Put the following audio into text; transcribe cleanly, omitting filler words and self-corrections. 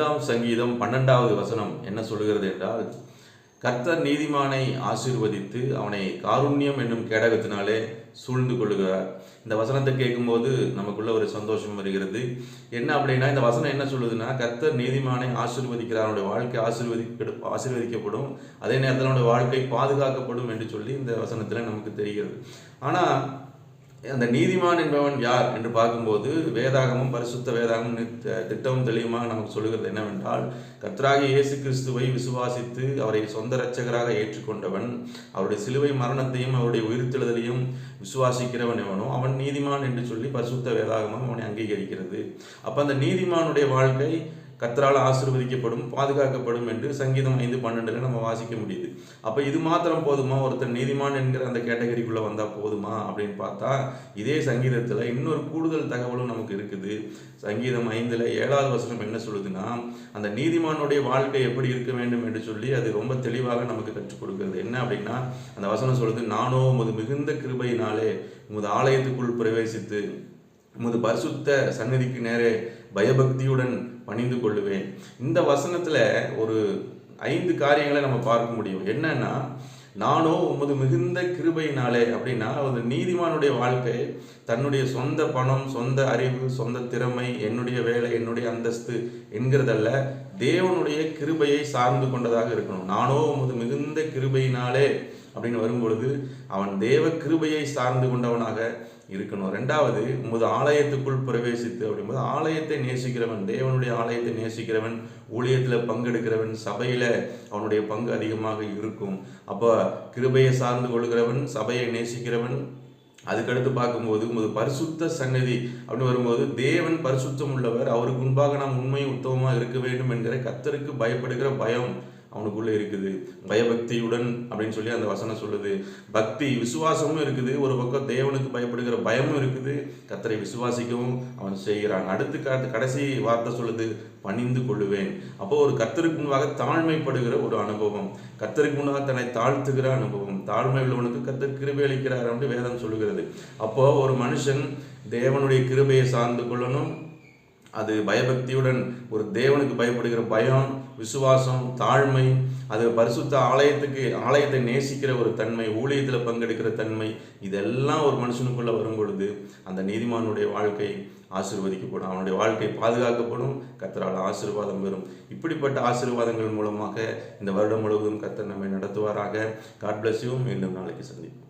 5ஆம் சங்கீதம் 12வது வசனம் என்ன சொல்கிறது என்றால், கர்த்தர் நீதிமானை ஆசீர்வதித்து அவனை காருண்யம் என்னும் கேடகத்தினாலே சூழ்ந்து கொள்ளுகிறார். இந்த வசனத்தை கேட்கும்போது நமக்குள்ள ஒரு சந்தோஷம் வருகிறது. என்ன அப்படின்னா, இந்த வசனம் என்ன சொல்லுதுன்னா, கர்த்தர் நீதிமானை ஆசீர்வதிக்கிறார், அவனுடைய வாழ்க்கை ஆசீர்வதிக்கப்படும், அதே நேரத்தில் அவனுடைய வாழ்க்கை பாதுகாக்கப்படும் என்று சொல்லி இந்த வசனத்தில் நமக்கு தெரிகிறது. ஆனால் அந்த நீதிமான் என்பவன் யார் என்று பார்க்கும்போது வேதாகமும் பரிசுத்த வேதாகமும் திட்டமும் தெளிவுமாக நமக்கு சொல்லுகிறது என்னவென்றால், கர்த்தராகிய இயேசு கிறிஸ்துவை விசுவாசித்து அவரை சொந்த இரட்சகராக ஏற்றுக்கொண்டவன், அவருடைய சிலுவை மரணத்தையும் அவருடைய உயிர்த்தெழுதலையும் விசுவாசிக்கிறவன் எவனோ அவன் நீதிமான் என்று சொல்லி பரிசுத்த வேதாகமும் அவனை அங்கீகரிக்கிறது. அப்போ அந்த நீதிமானுடைய வாழ்க்கை கர்த்தரால் ஆசீர்வதிக்கப்படும், பாதுகாக்கப்படும் என்று சங்கீதம் 5:12 நம்ம வாசிக்க முடியுது. அப்போ இது மாத்திரம் போதுமா? ஒருத்தர் நீதிமான் என்கிற அந்த கேட்டகரிக்குள்ளே வந்தால் போதுமா அப்படின்னு பார்த்தா, இதே சங்கீதத்தில் இன்னொரு கூடுதல் தகவலும் நமக்கு இருக்குது. சங்கீதம் 5:7வது வசனம் என்ன சொல்லுதுன்னா, அந்த நீதிமானுடைய வாழ்க்கை எப்படி இருக்க வேண்டும் என்று சொல்லி அது ரொம்ப தெளிவாக நமக்கு கற்றுக் கொடுக்கிறது. என்ன அப்படின்னா, அந்த வசனம் சொல்லுது, நானோ உமது மிகுந்த கிருபையினாலே உமது ஆலயத்துக்குள் பிரவேசித்து உமது பரிசுத்த சந்நிதிக்கு நேரே பயபக்தியுடன் பணிந்து கொள்ளுவேன். இந்த வசனத்தில் ஒரு 5 காரியங்களை நம்ம பார்க்க முடியும். என்னன்னா, நானோ உமது மிகுந்த கிருபையினாலே அப்படின்னா, ஒரு நீதிமானுடைய வாழ்க்கை தன்னுடைய சொந்த பணம், சொந்த அறிவு, சொந்த திறமை, என்னுடைய வேலை, என்னுடைய அந்தஸ்து என்கிறதல்ல, தேவனுடைய கிருபையை சார்ந்து கொண்டதாக இருக்கணும். நானோ உமது மிகுந்த கிருபையினாலே அப்படின்னு வரும்பொழுது அவன் தேவ கிருபையை சார்ந்து கொண்டவனாக இருக்கணும். 2வது, உமது ஆலயத்துக்குள் பிரவேசித்து அப்படிங்கும்போது ஆலயத்தை நேசிக்கிறவன், தேவனுடைய ஆலயத்தை நேசிக்கிறவன், ஊழியத்தில் பங்கெடுக்கிறவன், சபையில் அவனுடைய பங்கு அதிகமாக இருக்கும். அப்போ கிருபையை சார்ந்து கொள்கிறவன், சபையை நேசிக்கிறவன். அதுக்கடுத்து பார்க்கும்போது உமது பரிசுத்த சந்நிதி அப்படின்னு வரும்போது தேவன் பரிசுத்தம் உள்ளவர், அவருக்கு முன்பாக நாம் உண்மை உத்தமமாக இருக்க வேண்டும் என்கிற கர்த்தருக்கு பயப்படுகிற பயம் அவனுக்குள்ளே இருக்குது. பயபக்தியுடன் அப்படின்னு சொல்லி அந்த வசனம் சொல்லுது. பக்தி விசுவாசமும் இருக்குது, ஒரு பக்கம் தேவனுக்கு பயப்படுகிற பயமும் இருக்குது, கர்த்தரை விசுவாசிக்கவும் அவன் செய்கிறான். அடுத்து கடைசி வார்த்தை சொல்லுது, பணிந்து கொள்ளுவேன். அப்போ ஒரு கர்த்தருக்கு முன்பாக தாழ்மைப்படுகிற ஒரு அனுபவம், கர்த்தருக்கு முன்பாக தன்னை தாழ்த்துகிற அனுபவம், தாழ்மை உள்ளவனுக்கு கர்த்தர் கிருபை அளிக்கிறார் என்று வேதம் சொல்லுகிறது. அப்போ ஒரு மனுஷன் தேவனுடைய கிருபையை சார்ந்து கொள்ளணும். அது பயபக்தியுடன் ஒரு தேவனுக்கு பயப்படுகிற பயம், விசுவாசம், தாழ்மை, அது பரிசுத்த ஆலயத்தை நேசிக்கிற ஒரு தன்மை, ஊழியத்தில் பங்கெடுக்கிற தன்மை, இதெல்லாம் ஒரு மனுஷனுக்குள்ளே வரும் பொழுது அந்த நீதிமானுடைய வாழ்க்கை ஆசீர்வதிக்கப்படும், அவனுடைய வாழ்க்கை பாதுகாக்கப்படும், கர்த்தரால் ஆசீர்வாதம் பெறும். இப்படிப்பட்ட ஆசீர்வாதங்கள் மூலமாக இந்த வருடம் முழுவதும் கர்த்தர் நம்மை நடத்துவாராக. God bless you. மீண்டும் நாளைக்கு சந்திப்போம்.